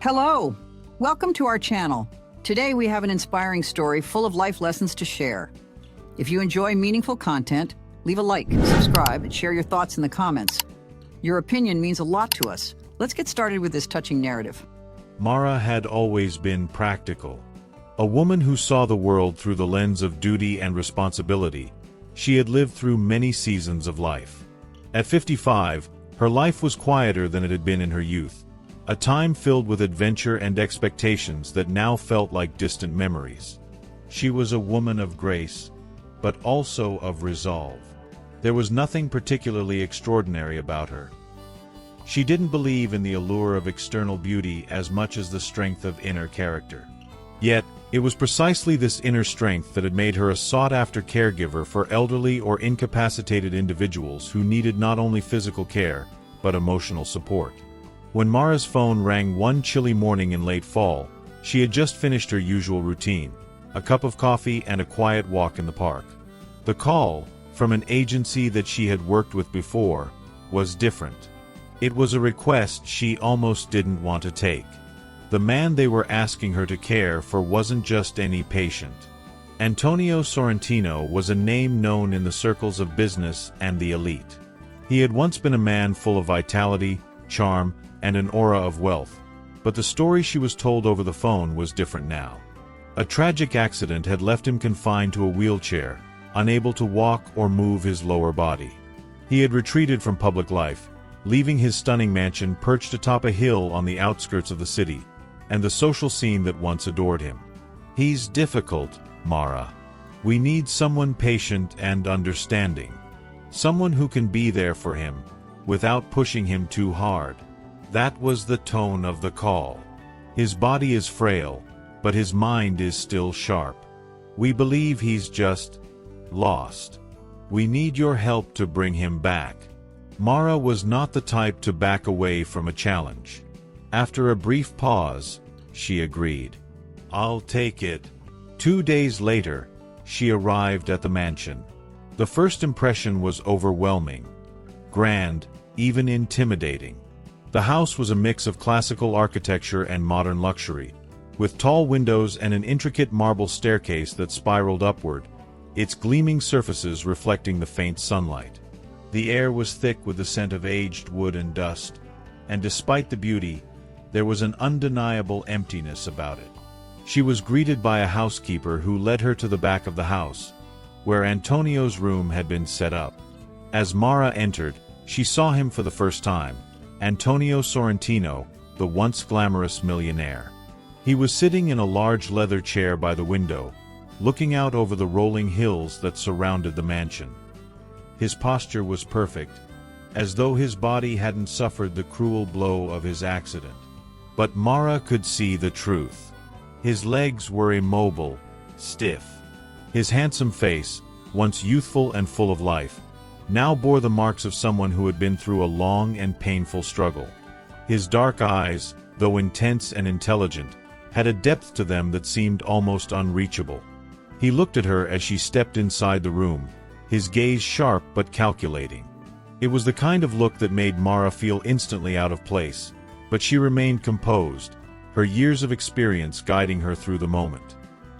Hello! Welcome to our channel. Today we have an inspiring story full of life lessons to share. If you enjoy meaningful content, leave a like, subscribe, and share your thoughts in the comments. Your opinion means a lot to us. Let's get started with this touching narrative. Mara had always been practical. A woman who saw the world through the lens of duty and responsibility. She had lived through many seasons of life. At 55, her life was quieter than it had been in her youth. A time filled with adventure and expectations that now felt like distant memories. She was a woman of grace, but also of resolve. There was nothing particularly extraordinary about her. She didn't believe in the allure of external beauty as much as the strength of inner character. Yet, it was precisely this inner strength that had made her a sought-after caregiver for elderly or incapacitated individuals who needed not only physical care, but emotional support. When Mara's phone rang one chilly morning in late fall, she had just finished her usual routine, a cup of coffee and a quiet walk in the park. The call, from an agency that she had worked with before, was different. It was a request she almost didn't want to take. The man they were asking her to care for wasn't just any patient. Antonio Sorrentino was a name known in the circles of business and the elite. He had once been a man full of vitality, charm, and an aura of wealth, but the story she was told over the phone was different now. A tragic accident had left him confined to a wheelchair, unable to walk or move his lower body. He had retreated from public life, leaving his stunning mansion perched atop a hill on the outskirts of the city, and the social scene that once adored him. "He's difficult, Mara. We need someone patient and understanding. Someone who can be there for him, without pushing him too hard." That was the tone of the call. "His body is frail, but his mind is still sharp. We believe he's just lost. We need your help to bring him back." Mara was not the type to back away from a challenge. After a brief pause, she agreed. "I'll take it." 2 days later, she arrived at the mansion. The first impression was overwhelming. Grand, even intimidating. The house was a mix of classical architecture and modern luxury, with tall windows and an intricate marble staircase that spiraled upward, its gleaming surfaces reflecting the faint sunlight. The air was thick with the scent of aged wood and dust, and despite the beauty, there was an undeniable emptiness about it. She was greeted by a housekeeper who led her to the back of the house, where Antonio's room had been set up. As Mara entered, she saw him for the first time. Antonio Sorrentino, the once glamorous millionaire. He was sitting in a large leather chair by the window, looking out over the rolling hills that surrounded the mansion. His posture was perfect, as though his body hadn't suffered the cruel blow of his accident. But Mara could see the truth. His legs were immobile, stiff. His handsome face, once youthful and full of life, now bore the marks of someone who had been through a long and painful struggle. His dark eyes, though intense and intelligent, had a depth to them that seemed almost unreachable. He looked at her as she stepped inside the room, his gaze sharp but calculating. It was the kind of look that made Mara feel instantly out of place, but she remained composed, her years of experience guiding her through the moment.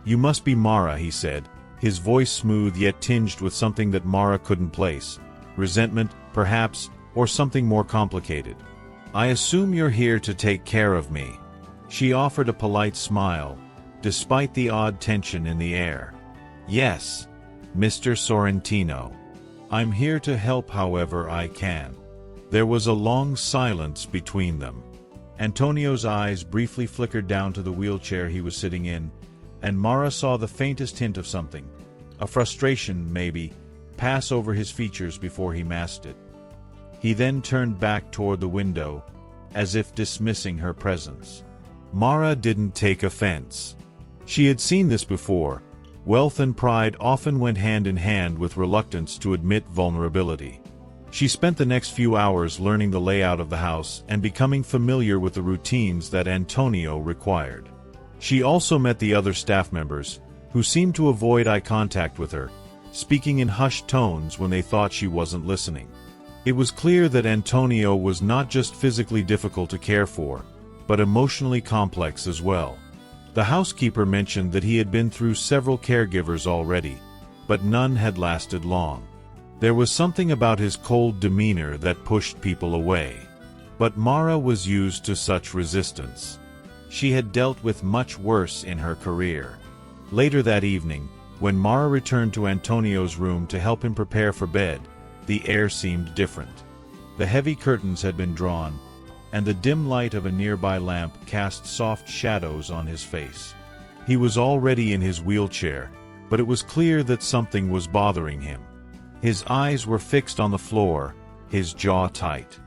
"You must be Mara," he said, his voice smooth yet tinged with something that Mara couldn't place. Resentment, perhaps, or something more complicated. "I assume you're here to take care of me." She offered a polite smile, despite the odd tension in the air. "Yes, Mr. Sorrentino. I'm here to help however I can." There was a long silence between them. Antonio's eyes briefly flickered down to the wheelchair he was sitting in, and Mara saw the faintest hint of something, a frustration maybe, pass over his features before he masked it. He then turned back toward the window, as if dismissing her presence. Mara didn't take offense. She had seen this before. Wealth and pride often went hand in hand with reluctance to admit vulnerability. She spent the next few hours learning the layout of the house and becoming familiar with the routines that Antonio required. She also met the other staff members, who seemed to avoid eye contact with her, speaking in hushed tones when they thought she wasn't listening. It was clear that Antonio was not just physically difficult to care for, but emotionally complex as well. The housekeeper mentioned that he had been through several caregivers already, but none had lasted long. There was something about his cold demeanor that pushed people away. But Mara was used to such resistance. She had dealt with much worse in her career. Later that evening, when Mara returned to Antonio's room to help him prepare for bed, the air seemed different. The heavy curtains had been drawn, and the dim light of a nearby lamp cast soft shadows on his face. He was already in his wheelchair, but it was clear that something was bothering him. His eyes were fixed on the floor, his jaw tight.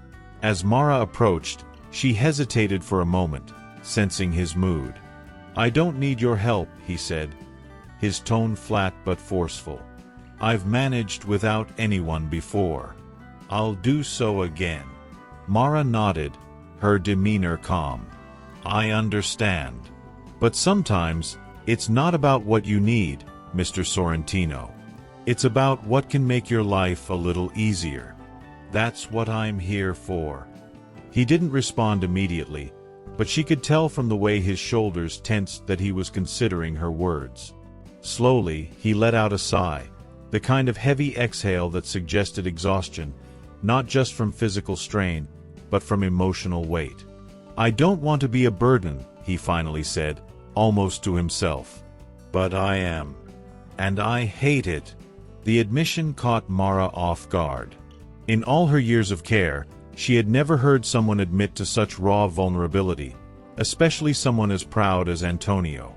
As Mara approached, she hesitated for a moment, sensing his mood. "I don't need your help," he said, his tone flat but forceful. "I've managed without anyone before. I'll do so again." Mara nodded, her demeanor calm. "I understand. But sometimes, it's not about what you need, Mr. Sorrentino. It's about what can make your life a little easier. That's what I'm here for." He didn't respond immediately, but she could tell from the way his shoulders tensed that he was considering her words. Slowly, he let out a sigh, the kind of heavy exhale that suggested exhaustion, not just from physical strain, but from emotional weight. "I don't want to be a burden," he finally said, almost to himself. "But I am. And I hate it." The admission caught Mara off guard. In all her years of care, she had never heard someone admit to such raw vulnerability, especially someone as proud as Antonio.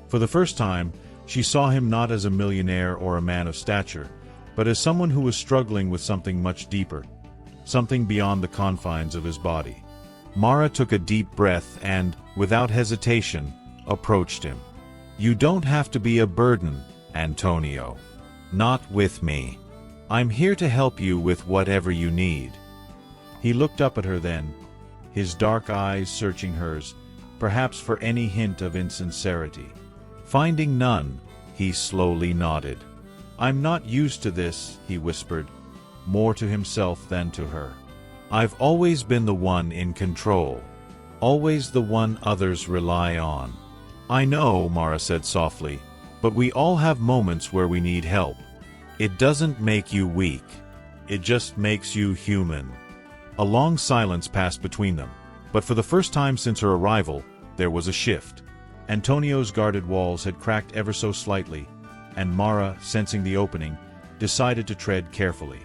For the first time, she saw him not as a millionaire or a man of stature, but as someone who was struggling with something much deeper, something beyond the confines of his body. Mara took a deep breath and, without hesitation, approached him. "You don't have to be a burden, Antonio. Not with me. I'm here to help you with whatever you need." He looked up at her then, his dark eyes searching hers, perhaps for any hint of insincerity. Finding none, he slowly nodded. "I'm not used to this," he whispered, more to himself than to her. "I've always been the one in control, always the one others rely on." "I know," Mara said softly, "but we all have moments where we need help. It doesn't make you weak. It just makes you human." A long silence passed between them, but for the first time since her arrival, there was a shift. Antonio's guarded walls had cracked ever so slightly, and Mara, sensing the opening, decided to tread carefully.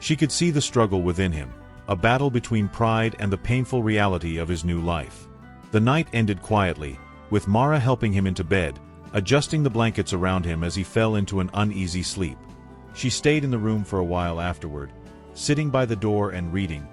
She could see the struggle within him, a battle between pride and the painful reality of his new life. The night ended quietly, with Mara helping him into bed, adjusting the blankets around him as he fell into an uneasy sleep. She stayed in the room for a while afterward, sitting by the door and reading,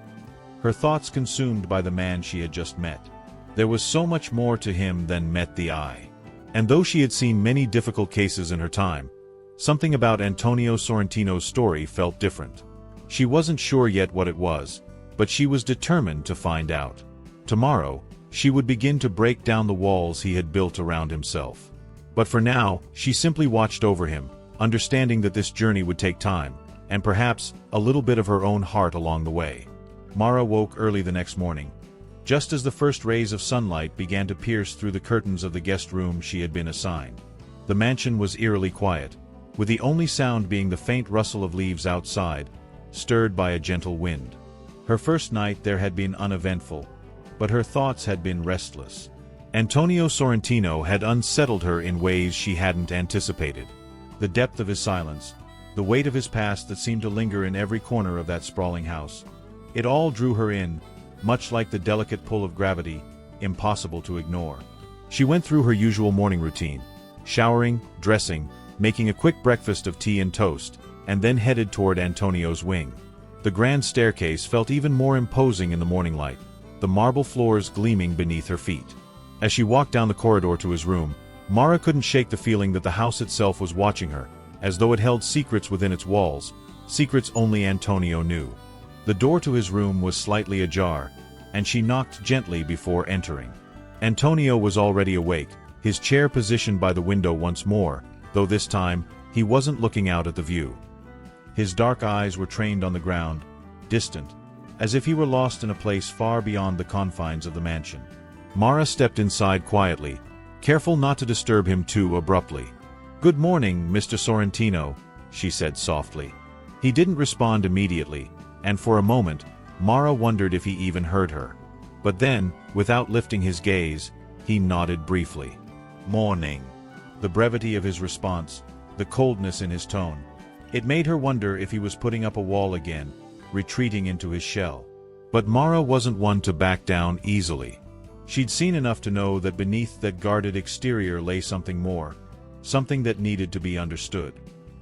her thoughts consumed by the man she had just met. There was so much more to him than met the eye. And though she had seen many difficult cases in her time, something about Antonio Sorrentino's story felt different. She wasn't sure yet what it was, but she was determined to find out. Tomorrow, she would begin to break down the walls he had built around himself. But for now, she simply watched over him, understanding that this journey would take time, and perhaps a little bit of her own heart along the way. Mara woke early the next morning, just as the first rays of sunlight began to pierce through the curtains of the guest room she had been assigned. The mansion was eerily quiet, with the only sound being the faint rustle of leaves outside, stirred by a gentle wind. Her first night there had been uneventful, but her thoughts had been restless. Antonio Sorrentino had unsettled her in ways she hadn't anticipated. The depth of his silence, the weight of his past that seemed to linger in every corner of that sprawling house. It all drew her in, much like the delicate pull of gravity, impossible to ignore. She went through her usual morning routine, showering, dressing, making a quick breakfast of tea and toast, and then headed toward Antonio's wing. The grand staircase felt even more imposing in the morning light, the marble floors gleaming beneath her feet. As she walked down the corridor to his room, Mara couldn't shake the feeling that the house itself was watching her, as though it held secrets within its walls, secrets only Antonio knew. The door to his room was slightly ajar, and she knocked gently before entering. Antonio was already awake, his chair positioned by the window once more, though this time, he wasn't looking out at the view. His dark eyes were trained on the ground, distant, as if he were lost in a place far beyond the confines of the mansion. Mara stepped inside quietly, careful not to disturb him too abruptly. "Good morning, Mr. Sorrentino," she said softly. He didn't respond immediately, and for a moment, Mara wondered if he even heard her. But then, without lifting his gaze, he nodded briefly. "Morning." The brevity of his response, the coldness in his tone. It made her wonder if he was putting up a wall again, retreating into his shell. But Mara wasn't one to back down easily. She'd seen enough to know that beneath that guarded exterior lay something more, something that needed to be understood.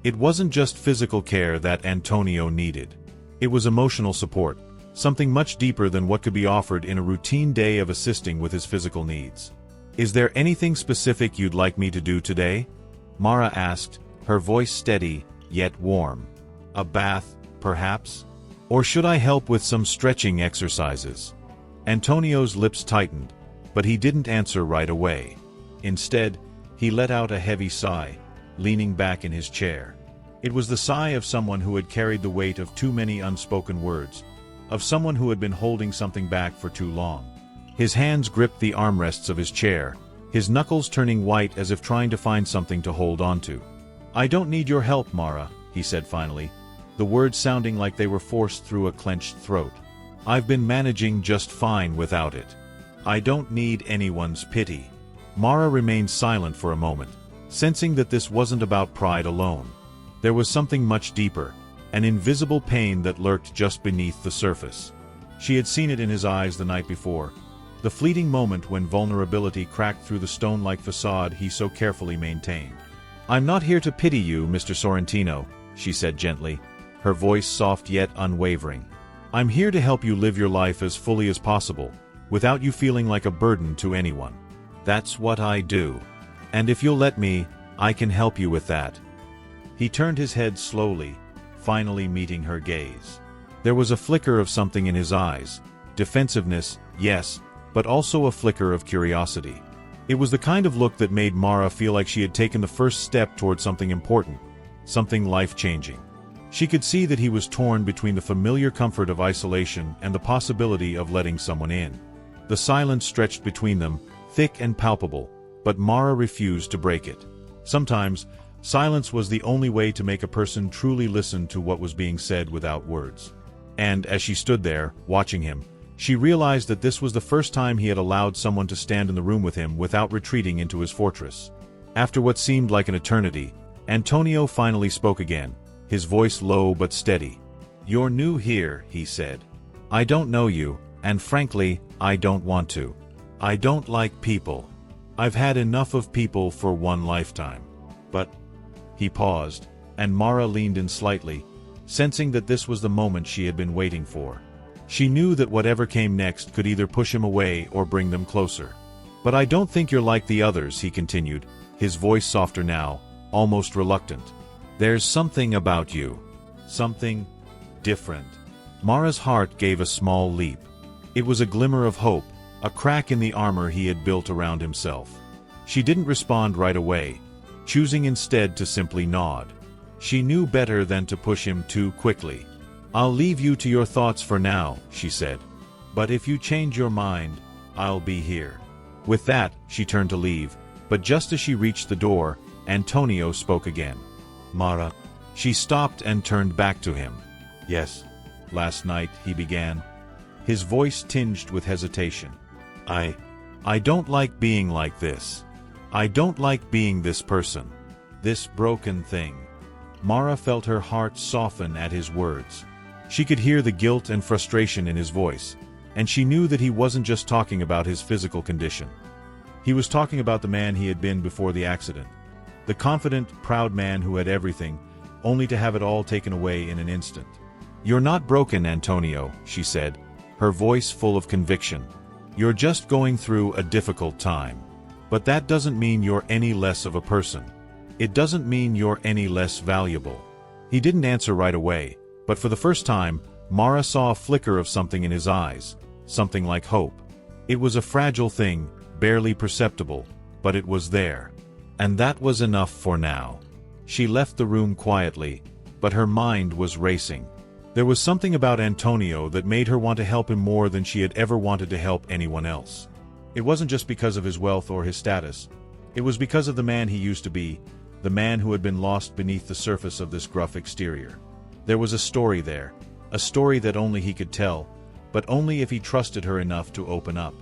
It wasn't just physical care that Antonio needed. It was emotional support, something much deeper than what could be offered in a routine day of assisting with his physical needs. "Is there anything specific you'd like me to do today?" Mara asked, her voice steady, yet warm. "A bath, perhaps? Or should I help with some stretching exercises?" Antonio's lips tightened, but he didn't answer right away. Instead, he let out a heavy sigh, leaning back in his chair. It was the sigh of someone who had carried the weight of too many unspoken words, of someone who had been holding something back for too long. His hands gripped the armrests of his chair, his knuckles turning white as if trying to find something to hold onto. "I don't need your help, Mara," he said finally, the words sounding like they were forced through a clenched throat. "I've been managing just fine without it. I don't need anyone's pity." Mara remained silent for a moment, sensing that this wasn't about pride alone. There was something much deeper, an invisible pain that lurked just beneath the surface. She had seen it in his eyes the night before, the fleeting moment when vulnerability cracked through the stone-like facade he so carefully maintained. "I'm not here to pity you, Mr. Sorrentino," she said gently, her voice soft yet unwavering. "I'm here to help you live your life as fully as possible, without you feeling like a burden to anyone. That's what I do. And if you'll let me, I can help you with that." He turned his head slowly, finally meeting her gaze. There was a flicker of something in his eyes, defensiveness, yes, but also a flicker of curiosity. It was the kind of look that made Mara feel like she had taken the first step toward something important, something life-changing. She could see that he was torn between the familiar comfort of isolation and the possibility of letting someone in. The silence stretched between them, thick and palpable, but Mara refused to break it. Sometimes, silence was the only way to make a person truly listen to what was being said without words. And as she stood there, watching him, she realized that this was the first time he had allowed someone to stand in the room with him without retreating into his fortress. After what seemed like an eternity, Antonio finally spoke again, his voice low but steady. "You're new here," he said. "I don't know you, and frankly, I don't want to. I don't like people. I've had enough of people for one lifetime. But..." He paused, and Mara leaned in slightly, sensing that this was the moment she had been waiting for. She knew that whatever came next could either push him away or bring them closer. "But I don't think you're like the others," he continued, his voice softer now, almost reluctant. "There's something about you. Something different." Mara's heart gave a small leap. It was a glimmer of hope, a crack in the armor he had built around himself. She didn't respond right away, choosing instead to simply nod. She knew better than to push him too quickly. "I'll leave you to your thoughts for now," she said. "But if you change your mind, I'll be here." With that, she turned to leave, but just as she reached the door, Antonio spoke again. "Mara." She stopped and turned back to him. "Yes. Last night," he began, his voice tinged with hesitation. I don't like being like this. I don't like being this person. This broken thing." Mara felt her heart soften at his words. She could hear the guilt and frustration in his voice, and she knew that he wasn't just talking about his physical condition. He was talking about the man he had been before the accident. The confident, proud man who had everything, only to have it all taken away in an instant. "You're not broken, Antonio," she said, her voice full of conviction. "You're just going through a difficult time. But that doesn't mean you're any less of a person. It doesn't mean you're any less valuable." He didn't answer right away, but for the first time, Mara saw a flicker of something in his eyes, something like hope. It was a fragile thing, barely perceptible, but it was there. And that was enough for now. She left the room quietly, but her mind was racing. There was something about Antonio that made her want to help him more than she had ever wanted to help anyone else. It wasn't just because of his wealth or his status. It was because of the man he used to be, the man who had been lost beneath the surface of this gruff exterior. There was a story there, a story that only he could tell, but only if he trusted her enough to open up.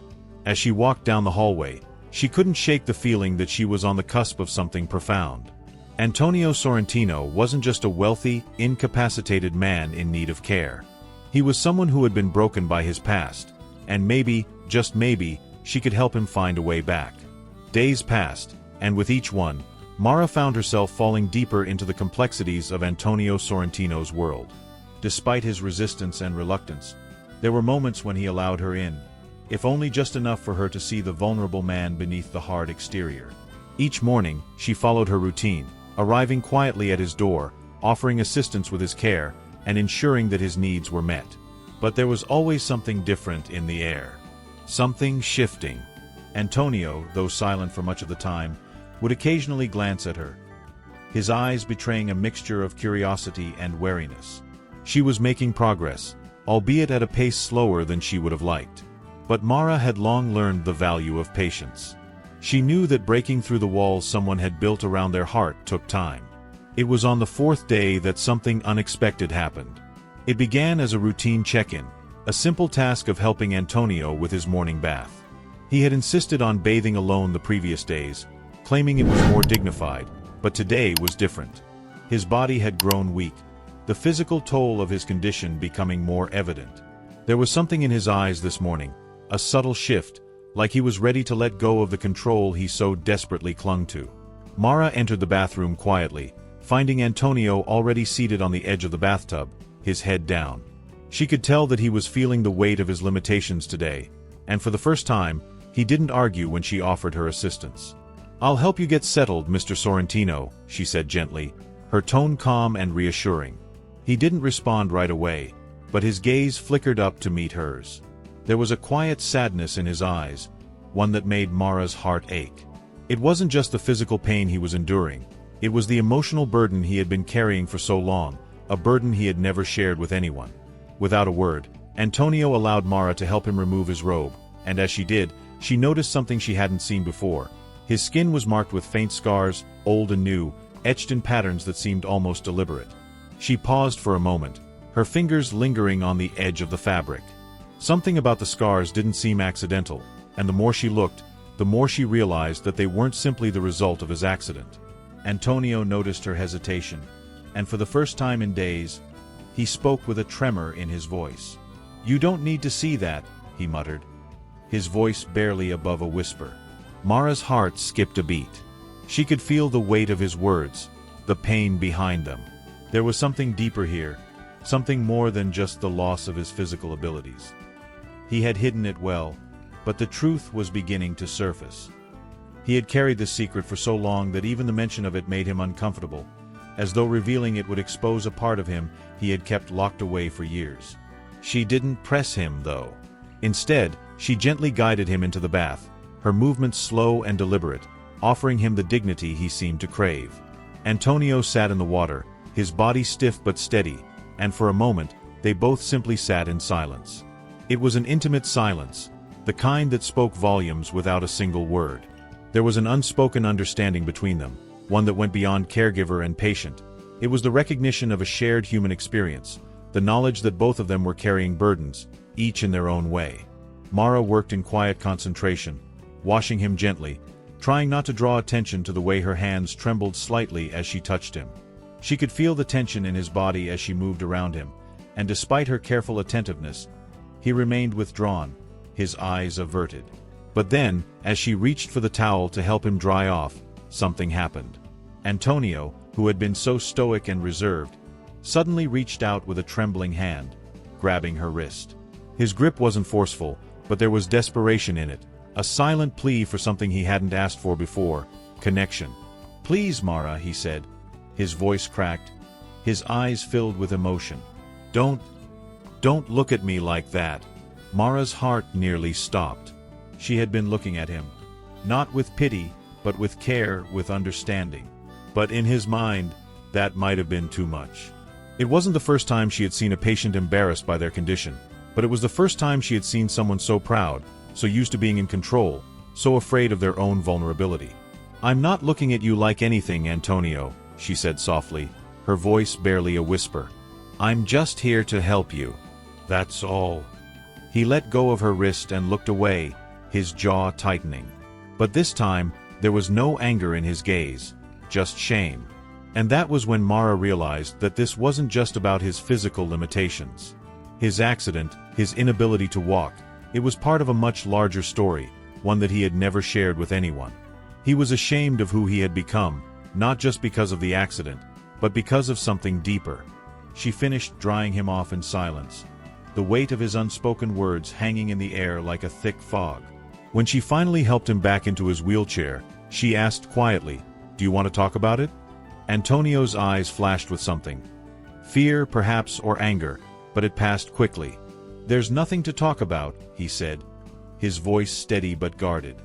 As she walked down the hallway, she couldn't shake the feeling that she was on the cusp of something profound. Antonio Sorrentino wasn't just a wealthy, incapacitated man in need of care. He was someone who had been broken by his past, and maybe, just maybe, she could help him find a way back. Days passed, and with each one, Mara found herself falling deeper into the complexities of Antonio Sorrentino's world. Despite his resistance and reluctance, there were moments when he allowed her in, if only just enough for her to see the vulnerable man beneath the hard exterior. Each morning, she followed her routine, arriving quietly at his door, offering assistance with his care, and ensuring that his needs were met. But there was always something different in the air. Something shifting. Antonio, though silent for much of the time, would occasionally glance at her, his eyes betraying a mixture of curiosity and wariness. She was making progress, albeit at a pace slower than she would have liked. But Mara had long learned the value of patience. She knew that breaking through the walls someone had built around their heart took time. It was on the fourth day that something unexpected happened. It began as a routine check-in, a simple task of helping Antonio with his morning bath. He had insisted on bathing alone the previous days, claiming it was more dignified, but today was different. His body had grown weak, the physical toll of his condition becoming more evident. There was something in his eyes this morning, a subtle shift, like he was ready to let go of the control he so desperately clung to. Mara entered the bathroom quietly, finding Antonio already seated on the edge of the bathtub, his head down. She could tell that he was feeling the weight of his limitations today, and for the first time, he didn't argue when she offered her assistance. "I'll help you get settled, Mr. Sorrentino," she said gently, her tone calm and reassuring. He didn't respond right away, but his gaze flickered up to meet hers. There was a quiet sadness in his eyes, one that made Mara's heart ache. It wasn't just the physical pain he was enduring, it was the emotional burden he had been carrying for so long, a burden he had never shared with anyone. Without a word, Antonio allowed Mara to help him remove his robe, and as she did, she noticed something she hadn't seen before. His skin was marked with faint scars, old and new, etched in patterns that seemed almost deliberate. She paused for a moment, her fingers lingering on the edge of the fabric. Something about the scars didn't seem accidental, and the more she looked, the more she realized that they weren't simply the result of his accident. Antonio noticed her hesitation, and for the first time in days, he spoke with a tremor in his voice. "You don't need to see that," he muttered, his voice barely above a whisper. Mara's heart skipped a beat. She could feel the weight of his words, the pain behind them. There was something deeper here, something more than just the loss of his physical abilities. He had hidden it well, but the truth was beginning to surface. He had carried this secret for so long that even the mention of it made him uncomfortable, as though revealing it would expose a part of him he had kept locked away for years. She didn't press him, though. Instead, she gently guided him into the bath, her movements slow and deliberate, offering him the dignity he seemed to crave. Antonio sat in the water, his body stiff but steady, and for a moment, they both simply sat in silence. It was an intimate silence, the kind that spoke volumes without a single word. There was an unspoken understanding between them, one that went beyond caregiver and patient. It was the recognition of a shared human experience, the knowledge that both of them were carrying burdens, each in their own way. Mara worked in quiet concentration, washing him gently, trying not to draw attention to the way her hands trembled slightly as she touched him. She could feel the tension in his body as she moved around him, and despite her careful attentiveness, he remained withdrawn, his eyes averted. But then, as she reached for the towel to help him dry off, something happened. Antonio, who had been so stoic and reserved, suddenly reached out with a trembling hand, grabbing her wrist. His grip wasn't forceful, but there was desperation in it, a silent plea for something he hadn't asked for before, connection. "Please, Mara," he said. His voice cracked, his eyes filled with emotion. Don't look at me like that." Mara's heart nearly stopped. She had been looking at him, not with pity, but with care, with understanding. But in his mind, that might have been too much. It wasn't the first time she had seen a patient embarrassed by their condition, but it was the first time she had seen someone so proud, so used to being in control, so afraid of their own vulnerability. "I'm not looking at you like anything, Antonio," she said softly, her voice barely a whisper. "I'm just here to help you. That's all." He let go of her wrist and looked away, his jaw tightening. But this time, there was no anger in his gaze, just shame. And that was when Mara realized that this wasn't just about his physical limitations. His accident, his inability to walk, it was part of a much larger story, one that he had never shared with anyone. He was ashamed of who he had become, not just because of the accident, but because of something deeper. She finished drying him off in silence, the weight of his unspoken words hanging in the air like a thick fog. When she finally helped him back into his wheelchair, she asked quietly, "Do you want to talk about it?" Antonio's eyes flashed with something. Fear, perhaps, or anger, but it passed quickly. "There's nothing to talk about," he said, his voice steady but guarded.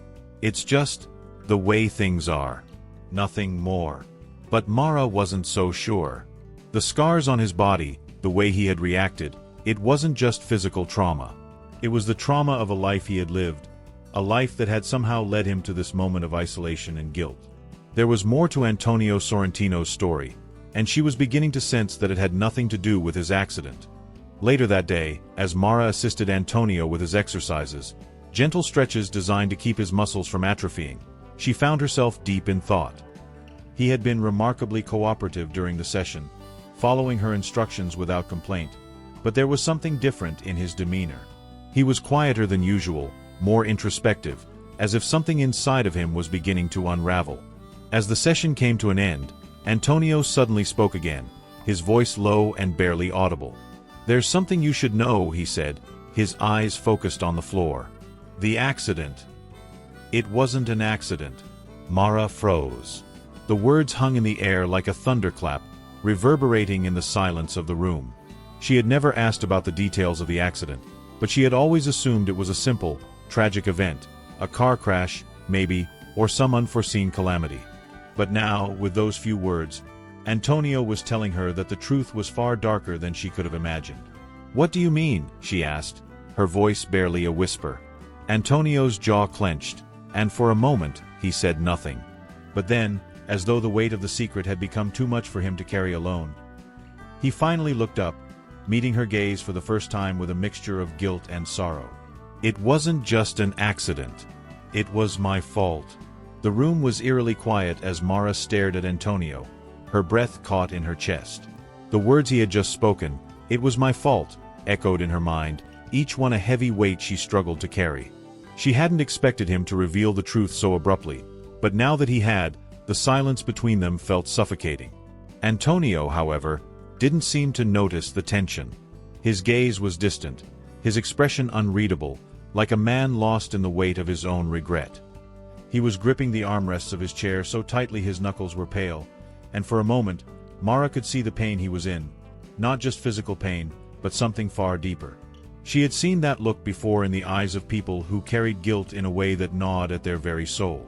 "It's just the way things are. Nothing more." But Mara wasn't so sure. The scars on his body, the way he had reacted, it wasn't just physical trauma. It was the trauma of a life he had lived, a life that had somehow led him to this moment of isolation and guilt. There was more to Antonio Sorrentino's story, and she was beginning to sense that it had nothing to do with his accident. Later that day, as Mara assisted Antonio with his exercises, gentle stretches designed to keep his muscles from atrophying, she found herself deep in thought. He had been remarkably cooperative during the session, following her instructions without complaint, but there was something different in his demeanor. He was quieter than usual, more introspective, as if something inside of him was beginning to unravel. As the session came to an end, Antonio suddenly spoke again, his voice low and barely audible. "There's something you should know," he said, his eyes focused on the floor. "The accident." "It wasn't an accident." Mara froze. The words hung in the air like a thunderclap, reverberating in the silence of the room. She had never asked about the details of the accident, but she had always assumed it was a simple, tragic event, a car crash, maybe, or some unforeseen calamity. But now, with those few words, Antonio was telling her that the truth was far darker than she could have imagined. "What do you mean?" she asked, her voice barely a whisper. Antonio's jaw clenched, and for a moment, he said nothing. But then, as though the weight of the secret had become too much for him to carry alone, he finally looked up, meeting her gaze for the first time with a mixture of guilt and sorrow. "It wasn't just an accident. It was my fault." The room was eerily quiet as Mara stared at Antonio, her breath caught in her chest. The words he had just spoken, "It was my fault," echoed in her mind, each one a heavy weight she struggled to carry. She hadn't expected him to reveal the truth so abruptly, but now that he had, the silence between them felt suffocating. Antonio, however, didn't seem to notice the tension. His gaze was distant, his expression unreadable, like a man lost in the weight of his own regret. He was gripping the armrests of his chair so tightly his knuckles were pale, and for a moment, Mara could see the pain he was in. Not just physical pain, but something far deeper. She had seen that look before in the eyes of people who carried guilt in a way that gnawed at their very soul.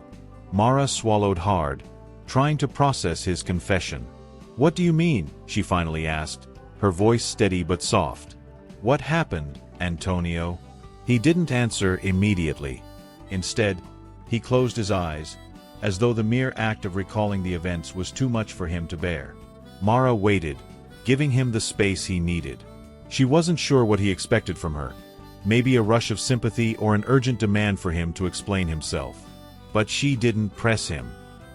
Mara swallowed hard, trying to process his confession. "What do you mean?" she finally asked, her voice steady but soft. "What happened, Antonio?" He didn't answer immediately. Instead, he closed his eyes, as though the mere act of recalling the events was too much for him to bear. Mara waited, giving him the space he needed. She wasn't sure what he expected from her, maybe a rush of sympathy or an urgent demand for him to explain himself. But she didn't press him.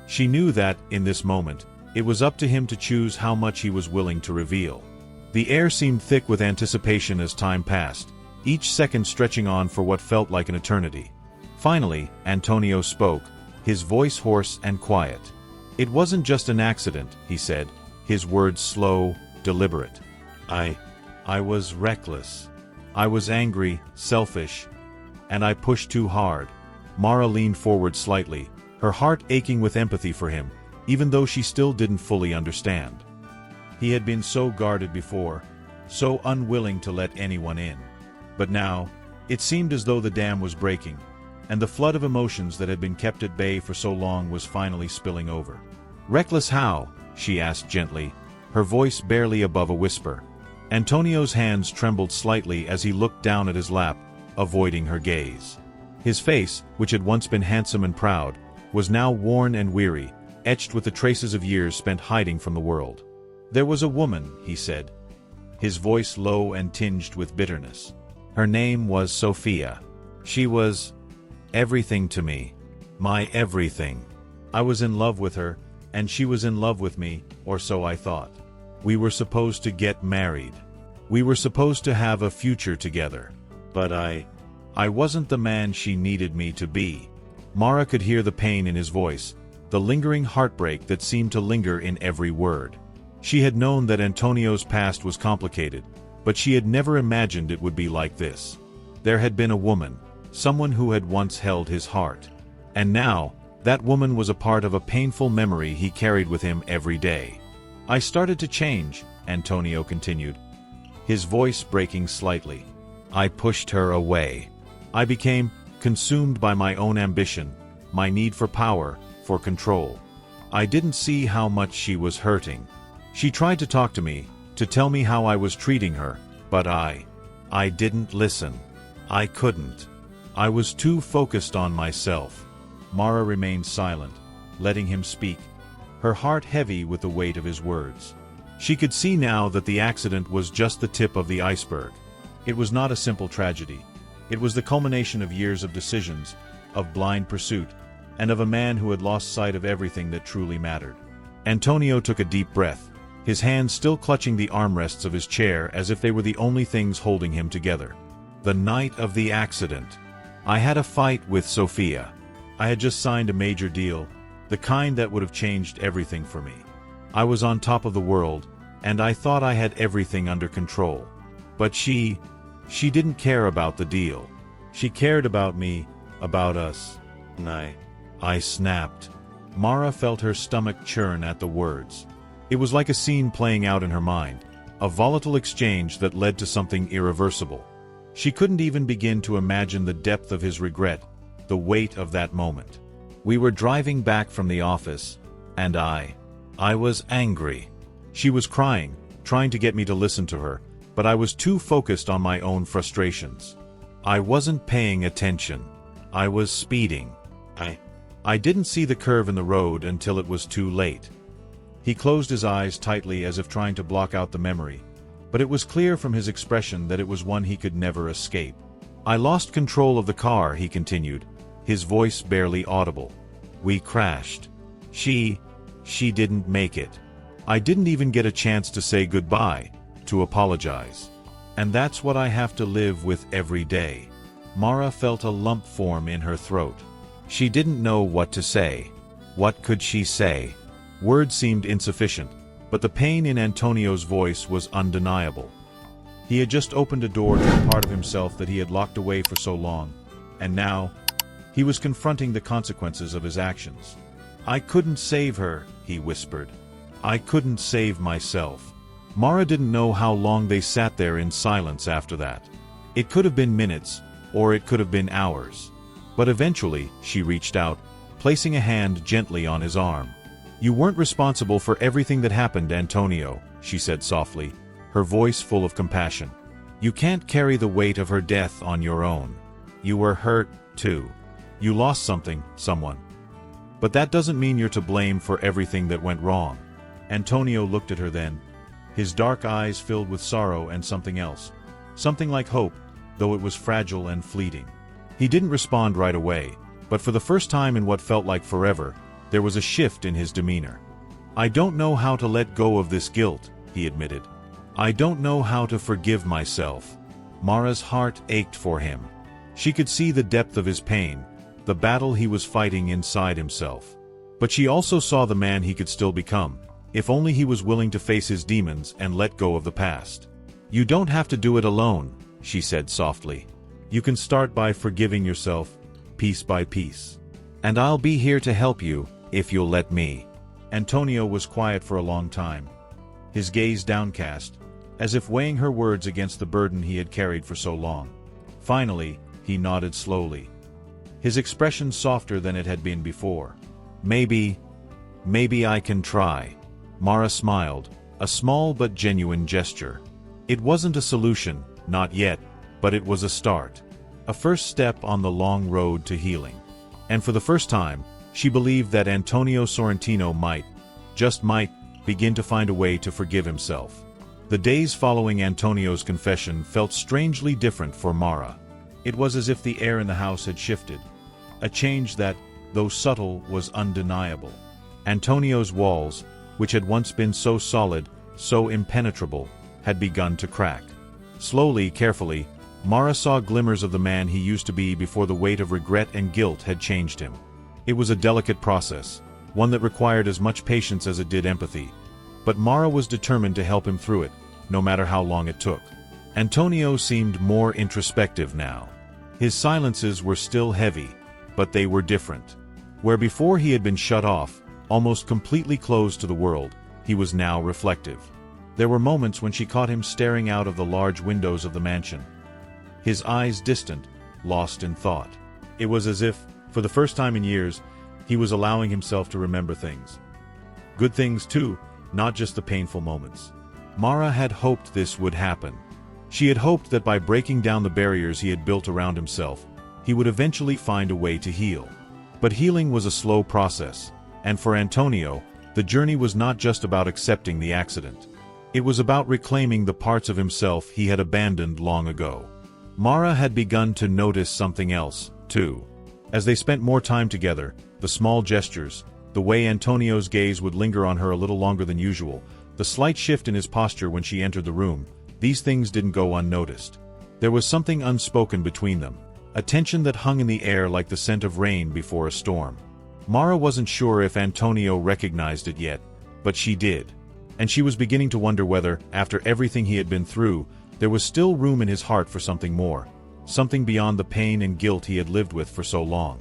She knew that, in this moment, it was up to him to choose how much he was willing to reveal. The air seemed thick with anticipation as time passed, each second stretching on for what felt like an eternity. Finally, Antonio spoke, his voice hoarse and quiet. "It wasn't just an accident," he said, his words slow, deliberate. I was reckless. I was angry, selfish, and I pushed too hard." Mara leaned forward slightly, her heart aching with empathy for him, even though she still didn't fully understand. He had been so guarded before, so unwilling to let anyone in. But now, it seemed as though the dam was breaking, and the flood of emotions that had been kept at bay for so long was finally spilling over. "Reckless how?" she asked gently, her voice barely above a whisper. Antonio's hands trembled slightly as he looked down at his lap, avoiding her gaze. His face, which had once been handsome and proud, was now worn and weary, etched with the traces of years spent hiding from the world. "There was a woman," he said, his voice low and tinged with bitterness. "Her name was Sophia. She was everything to me. My everything. I was in love with her, and she was in love with me, or so I thought. We were supposed to get married. We were supposed to have a future together. But I wasn't the man she needed me to be." Mara could hear the pain in his voice, the lingering heartbreak that seemed to linger in every word. She had known that Antonio's past was complicated, but she had never imagined it would be like this. There had been a woman, someone who had once held his heart. And now, that woman was a part of a painful memory he carried with him every day. "I started to change," Antonio continued, his voice breaking slightly. "I pushed her away. I became consumed by my own ambition, my need for power, for control. I didn't see how much she was hurting. She tried to talk to me, to tell me how I was treating her, but I didn't listen. I couldn't. I was too focused on myself." Mara remained silent, letting him speak, her heart heavy with the weight of his words. She could see now that the accident was just the tip of the iceberg. It was not a simple tragedy. It was the culmination of years of decisions, of blind pursuit, and of a man who had lost sight of everything that truly mattered. Antonio took a deep breath, his hands still clutching the armrests of his chair as if they were the only things holding him together. "The night of the accident. I had a fight with Sophia. I had just signed a major deal, the kind that would have changed everything for me. I was on top of the world, and I thought I had everything under control. But she didn't care about the deal. She cared about me, about us. And I snapped." Mara felt her stomach churn at the words. It was like a scene playing out in her mind, a volatile exchange that led to something irreversible. She couldn't even begin to imagine the depth of his regret, the weight of that moment. "We were driving back from the office, and I was angry. She was crying, trying to get me to listen to her, but I was too focused on my own frustrations. I wasn't paying attention. I was speeding. I didn't see the curve in the road until it was too late." He closed his eyes tightly as if trying to block out the memory, but it was clear from his expression that it was one he could never escape. "I lost control of the car," he continued, his voice barely audible. "We crashed. She didn't make it. I didn't even get a chance to say goodbye, to apologize. And that's what I have to live with every day." Mara felt a lump form in her throat. She didn't know what to say. What could she say? Words seemed insufficient, but the pain in Antonio's voice was undeniable. He had just opened a door to a part of himself that he had locked away for so long, and now he was confronting the consequences of his actions. "I couldn't save her," he whispered. "I couldn't save myself." Mara didn't know how long they sat there in silence after that. It could have been minutes, or it could have been hours. But eventually, she reached out, placing a hand gently on his arm. "You weren't responsible for everything that happened, Antonio," she said softly, her voice full of compassion. "You can't carry the weight of her death on your own. You were hurt, too. You lost something, someone. But that doesn't mean you're to blame for everything that went wrong." Antonio looked at her then, his dark eyes filled with sorrow and something else. Something like hope, though it was fragile and fleeting. He didn't respond right away, but for the first time in what felt like forever, there was a shift in his demeanor. "I don't know how to let go of this guilt," he admitted. "I don't know how to forgive myself." Mara's heart ached for him. She could see the depth of his pain, the battle he was fighting inside himself. But she also saw the man he could still become, if only he was willing to face his demons and let go of the past. "You don't have to do it alone," she said softly. "You can start by forgiving yourself, piece by piece. And I'll be here to help you, if you'll let me." Antonio was quiet for a long time, his gaze downcast, as if weighing her words against the burden he had carried for so long. Finally, he nodded slowly, his expression softer than it had been before. Maybe I can try." Mara smiled, a small but genuine gesture. It wasn't a solution, not yet, but it was a start. a first step on the long road to healing. And for the first time, she believed that Antonio Sorrentino might, just might, begin to find a way to forgive himself. The days following Antonio's confession felt strangely different for Mara. It was as if the air in the house had shifted, a change that, though subtle, was undeniable. Antonio's walls, which had once been so solid, so impenetrable, had begun to crack. Slowly, carefully, Mara saw glimmers of the man he used to be before the weight of regret and guilt had changed him. It was a delicate process, one that required as much patience as it did empathy. But Mara was determined to help him through it, no matter how long it took. Antonio seemed more introspective now. His silences were still heavy, but they were different. Where before he had been shut off, almost completely closed to the world, he was now reflective. There were moments when she caught him staring out of the large windows of the mansion, his eyes distant, lost in thought. It was as if, for the first time in years, he was allowing himself to remember things. Good things too, not just the painful moments. Mara had hoped this would happen. She had hoped that by breaking down the barriers he had built around himself, he would eventually find a way to heal. But healing was a slow process, and for Antonio, the journey was not just about accepting the accident. It was about reclaiming the parts of himself he had abandoned long ago. Mara had begun to notice something else, too. As they spent more time together, the small gestures, the way Antonio's gaze would linger on her a little longer than usual, the slight shift in his posture when she entered the room, these things didn't go unnoticed. There was something unspoken between them, a tension that hung in the air like the scent of rain before a storm. Mara wasn't sure if Antonio recognized it yet, but she did. And she was beginning to wonder whether, after everything he had been through, there was still room in his heart for something more, something beyond the pain and guilt he had lived with for so long.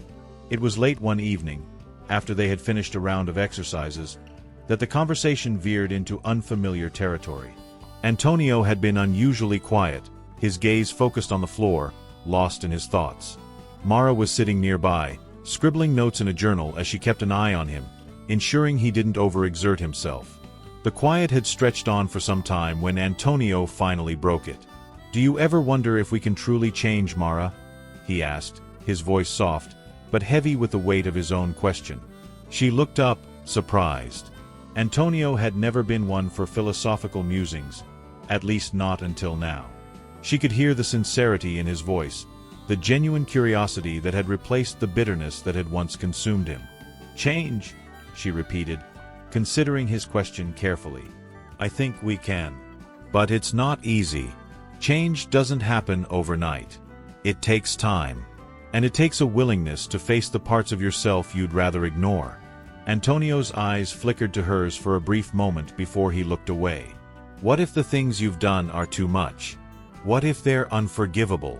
It was late one evening, after they had finished a round of exercises, that the conversation veered into unfamiliar territory. Antonio had been unusually quiet, his gaze focused on the floor, lost in his thoughts. Mara was sitting nearby, scribbling notes in a journal as she kept an eye on him, ensuring he didn't overexert himself. The quiet had stretched on for some time when Antonio finally broke it. "Do you ever wonder if we can truly change, Mara?" he asked, his voice soft, but heavy with the weight of his own question. She looked up, surprised. Antonio had never been one for philosophical musings, at least not until now. She could hear the sincerity in his voice, the genuine curiosity that had replaced the bitterness that had once consumed him. "Change," she repeated, considering his question carefully. "I think we can. But it's not easy. Change doesn't happen overnight. It takes time. And it takes a willingness to face the parts of yourself you'd rather ignore." Antonio's eyes flickered to hers for a brief moment before he looked away. "What if the things you've done are too much? What if they're unforgivable?"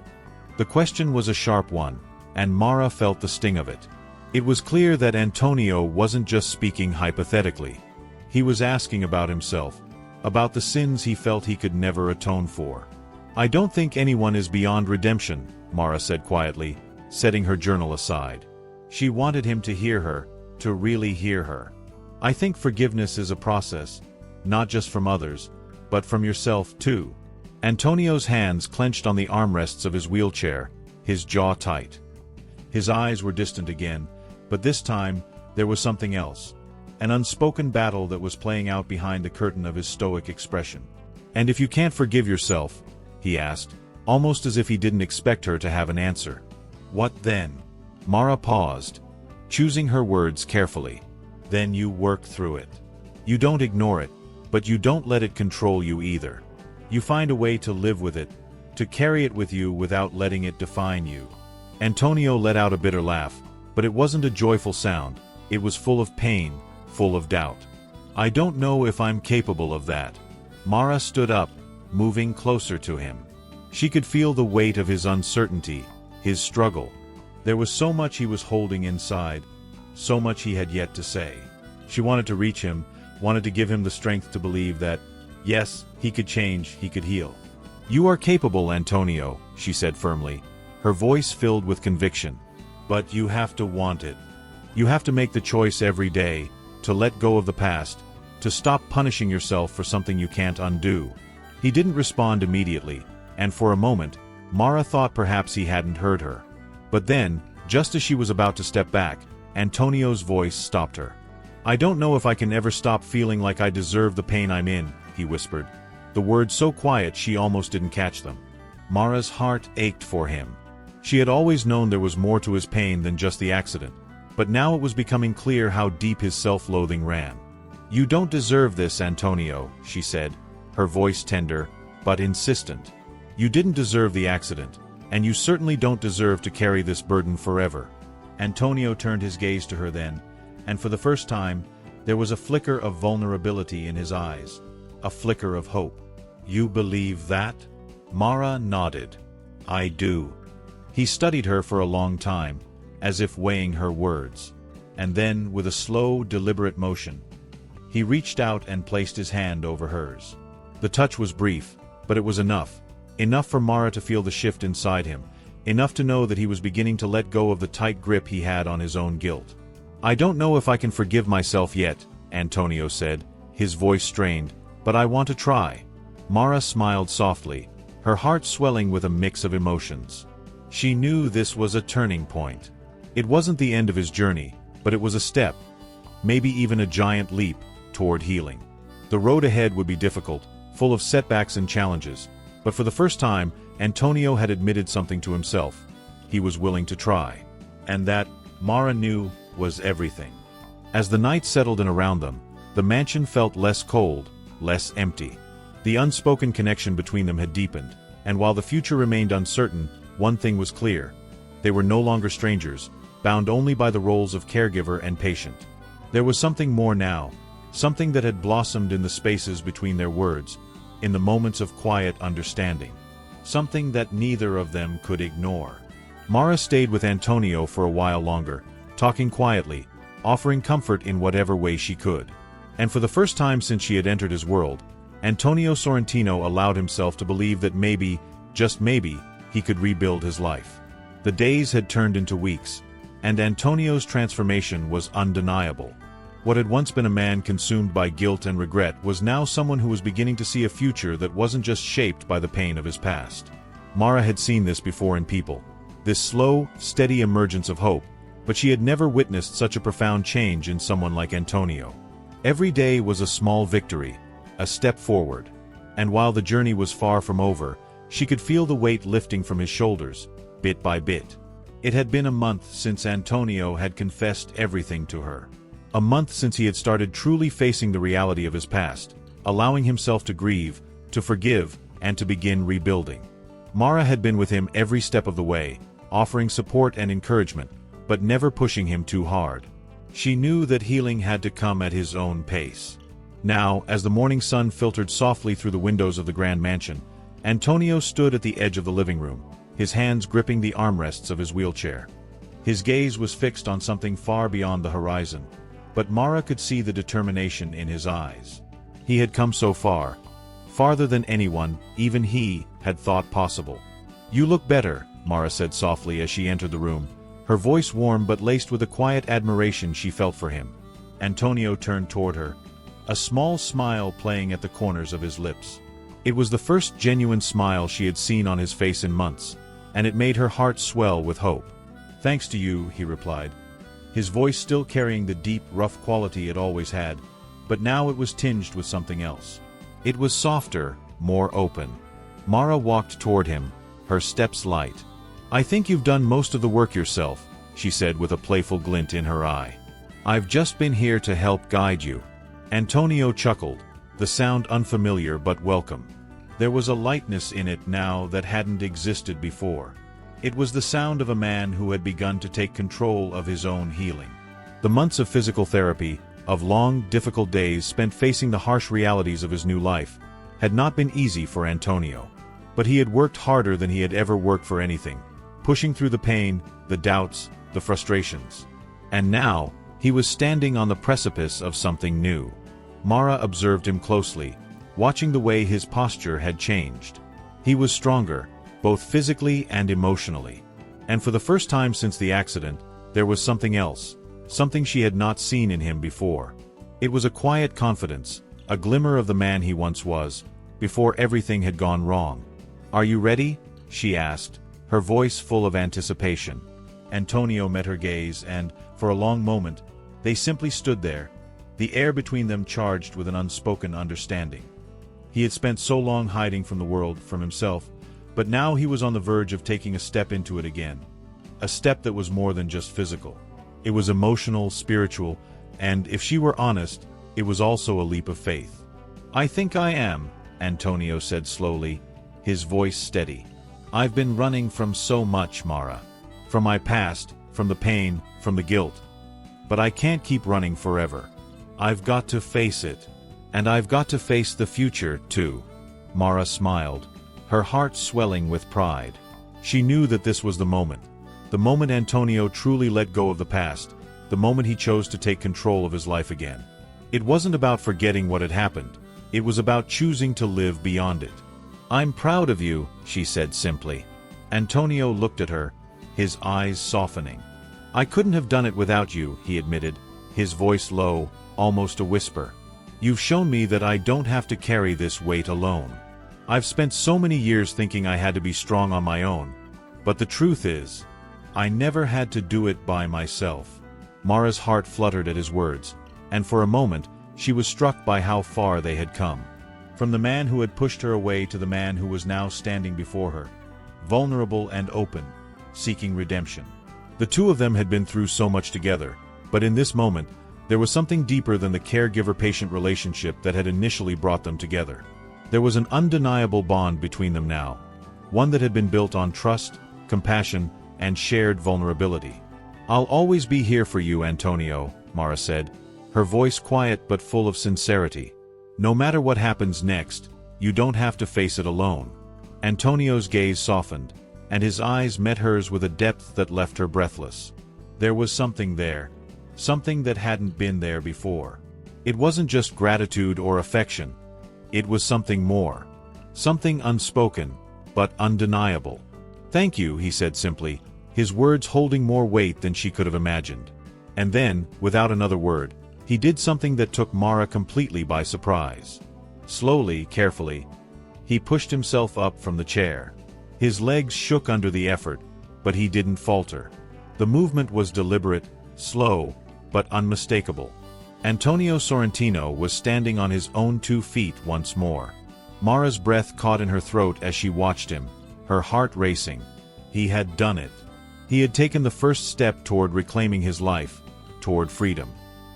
The question was a sharp one, and Mara felt the sting of it. It was clear that Antonio wasn't just speaking hypothetically. He was asking about himself, about the sins he felt he could never atone for. "I don't think anyone is beyond redemption," Mara said quietly, setting her journal aside. She wanted him to hear her, to really hear her. "I think forgiveness is a process, not just from others, but from yourself too." Antonio's hands clenched on the armrests of his wheelchair, his jaw tight. His eyes were distant again, but this time there was something else, an unspoken battle that was playing out behind the curtain of his stoic expression. "And if you can't forgive yourself," he asked, almost as if he didn't expect her to have an answer, "what then?" Mara paused, choosing her words carefully. "Then you work through it. You don't ignore it, but you don't let it control you either. You find a way to live with it, to carry it with you without letting it define you." Antonio let out a bitter laugh, but it wasn't a joyful sound. It was full of pain, full of doubt. "I don't know if I'm capable of that." Mara stood up, moving closer to him. She could feel the weight of his uncertainty, his struggle. There was so much he was holding inside, so much he had yet to say. She wanted to reach him, wanted to give him the strength to believe that, yes, he could change, he could heal. "You are capable, Antonio," she said firmly, her voice filled with conviction. "But you have to want it. You have to make the choice every day, to let go of the past, to stop punishing yourself for something you can't undo." He didn't respond immediately, and for a moment, Mara thought perhaps he hadn't heard her. But then, just as she was about to step back, Antonio's voice stopped her. "I don't know if I can ever stop feeling like I deserve the pain I'm in," he whispered. The words so quiet she almost didn't catch them. Mara's heart ached for him. She had always known there was more to his pain than just the accident, but now it was becoming clear how deep his self-loathing ran. "You don't deserve this, Antonio," she said, her voice tender, but insistent. "You didn't deserve the accident, and you certainly don't deserve to carry this burden forever." Antonio turned his gaze to her then, and for the first time, there was a flicker of vulnerability in his eyes, a flicker of hope. "You believe that?" Mara nodded. "I do." He studied her for a long time, as if weighing her words, and then, with a slow, deliberate motion, he reached out and placed his hand over hers. The touch was brief, but it was enough. Enough for Mara to feel the shift inside him, enough to know that he was beginning to let go of the tight grip he had on his own guilt. "I don't know if I can forgive myself yet," Antonio said, his voice strained, "but I want to try." Mara smiled softly, her heart swelling with a mix of emotions. She knew this was a turning point. It wasn't the end of his journey, but it was a step, maybe even a giant leap, toward healing. The road ahead would be difficult, full of setbacks and challenges, but for the first time, Antonio had admitted something to himself. He was willing to try. And that, Mara knew, was everything. As the night settled in around them, the mansion felt less cold, less empty. The unspoken connection between them had deepened, and while the future remained uncertain, one thing was clear. They were no longer strangers, bound only by the roles of caregiver and patient. There was something more now, something that had blossomed in the spaces between their words, in the moments of quiet understanding. Something that neither of them could ignore. Mara stayed with Antonio for a while longer, talking quietly, offering comfort in whatever way she could. And for the first time since she had entered his world, Antonio Sorrentino allowed himself to believe that maybe, just maybe, he could rebuild his life. The days had turned into weeks, and Antonio's transformation was undeniable. What had once been a man consumed by guilt and regret was now someone who was beginning to see a future that wasn't just shaped by the pain of his past. Mara had seen this before in people, this slow, steady emergence of hope, but she had never witnessed such a profound change in someone like Antonio. Every day was a small victory, a step forward, and while the journey was far from over, she could feel the weight lifting from his shoulders, bit by bit. It had been a month since Antonio had confessed everything to her. A month since he had started truly facing the reality of his past, allowing himself to grieve, to forgive, and to begin rebuilding. Mara had been with him every step of the way, offering support and encouragement, but never pushing him too hard. She knew that healing had to come at his own pace. Now, as the morning sun filtered softly through the windows of the grand mansion, Antonio stood at the edge of the living room, his hands gripping the armrests of his wheelchair. His gaze was fixed on something far beyond the horizon, but Mara could see the determination in his eyes. He had come so far, farther than anyone, even he, had thought possible. "You look better," Mara said softly as she entered the room, her voice warm but laced with a quiet admiration she felt for him. Antonio turned toward her, a small smile playing at the corners of his lips. It was the first genuine smile she had seen on his face in months, and it made her heart swell with hope. "Thanks to you," he replied, his voice still carrying the deep, rough quality it always had, but now it was tinged with something else. It was softer, more open. Mara walked toward him, her steps light. "I think you've done most of the work yourself," she said with a playful glint in her eye. "I've just been here to help guide you." Antonio chuckled, the sound unfamiliar but welcome. There was a lightness in it now that hadn't existed before. It was the sound of a man who had begun to take control of his own healing. The months of physical therapy, of long, difficult days spent facing the harsh realities of his new life, had not been easy for Antonio. But he had worked harder than he had ever worked for anything, pushing through the pain, the doubts, the frustrations. And now, he was standing on the precipice of something new. Mara observed him closely, watching the way his posture had changed. He was stronger, both physically and emotionally. And for the first time since the accident, there was something else, something she had not seen in him before. It was a quiet confidence, a glimmer of the man he once was, before everything had gone wrong. "Are you ready?" she asked, her voice full of anticipation. Antonio met her gaze and, for a long moment, they simply stood there, the air between them charged with an unspoken understanding. He had spent so long hiding from the world, from himself, but now he was on the verge of taking a step into it again. A step that was more than just physical. It was emotional, spiritual, and, if she were honest, it was also a leap of faith. "I think I am," Antonio said slowly, his voice steady. "I've been running from so much, Mara. From my past, from the pain, from the guilt. But I can't keep running forever. I've got to face it. And I've got to face the future, too." Mara smiled, her heart swelling with pride. She knew that this was the moment Antonio truly let go of the past, the moment he chose to take control of his life again. It wasn't about forgetting what had happened, it was about choosing to live beyond it. "I'm proud of you," she said simply. Antonio looked at her, his eyes softening. "I couldn't have done it without you," he admitted, his voice low, almost a whisper. "You've shown me that I don't have to carry this weight alone. I've spent so many years thinking I had to be strong on my own. But the truth is, I never had to do it by myself." Mara's heart fluttered at his words, and for a moment, she was struck by how far they had come. From the man who had pushed her away to the man who was now standing before her, vulnerable and open, seeking redemption. The two of them had been through so much together, but in this moment, there was something deeper than the caregiver-patient relationship that had initially brought them together. There was an undeniable bond between them now, one that had been built on trust, compassion, and shared vulnerability. "I'll always be here for you, Antonio," Mara said, her voice quiet but full of sincerity. "No matter what happens next, you don't have to face it alone." Antonio's gaze softened, and his eyes met hers with a depth that left her breathless. There was something there, something that hadn't been there before. It wasn't just gratitude or affection. It was something more. Something unspoken, but undeniable. "Thank you," he said simply, his words holding more weight than she could have imagined. And then, without another word, he did something that took Mara completely by surprise. Slowly, carefully, he pushed himself up from the chair. His legs shook under the effort, but he didn't falter. The movement was deliberate, slow, but unmistakable. Antonio Sorrentino was standing on his own 2 feet once more. Mara's breath caught in her throat as she watched him, her heart racing. He had done it. He had taken the first step toward reclaiming his life, toward freedom.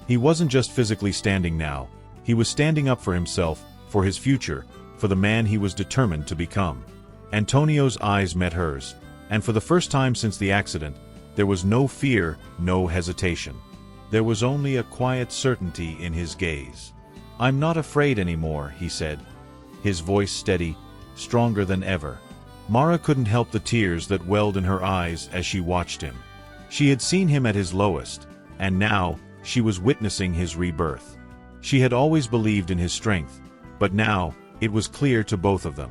He wasn't just physically standing now, he was standing up for himself, for his future, for the man he was determined to become. Antonio's eyes met hers, and for the first time since the accident, there was no fear, no hesitation. There was only a quiet certainty in his gaze. "I'm not afraid anymore," he said, his voice steady, stronger than ever. Mara couldn't help the tears that welled in her eyes as she watched him. She had seen him at his lowest, and now, she was witnessing his rebirth. She had always believed in his strength, but now, it was clear to both of them.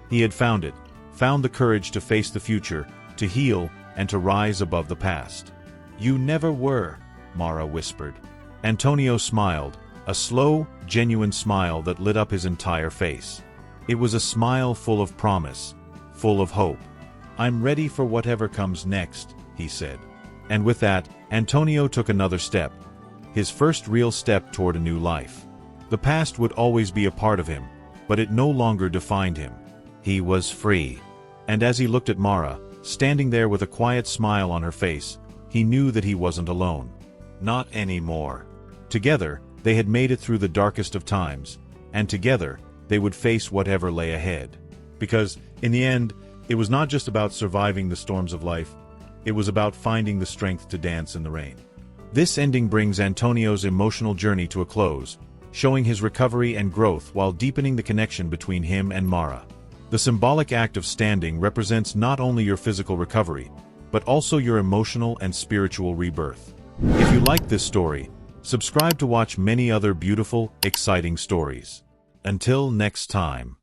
He had found it, found the courage to face the future, to heal, and to rise above the past. "You never were," Mara whispered. Antonio smiled, a slow, genuine smile that lit up his entire face. It was a smile full of promise, full of hope. "I'm ready for whatever comes next," he said. And with that, Antonio took another step, his first real step toward a new life. The past would always be a part of him, but it no longer defined him. He was free. And as he looked at Mara, standing there with a quiet smile on her face, he knew that he wasn't alone. Not anymore. Together, they had made it through the darkest of times, and together, they would face whatever lay ahead. Because, in the end, it was not just about surviving the storms of life, it was about finding the strength to dance in the rain. This ending brings Antonio's emotional journey to a close, showing his recovery and growth while deepening the connection between him and Mara. The symbolic act of standing represents not only your physical recovery, but also your emotional and spiritual rebirth. If you liked this story, subscribe to watch many other beautiful, exciting stories. Until next time.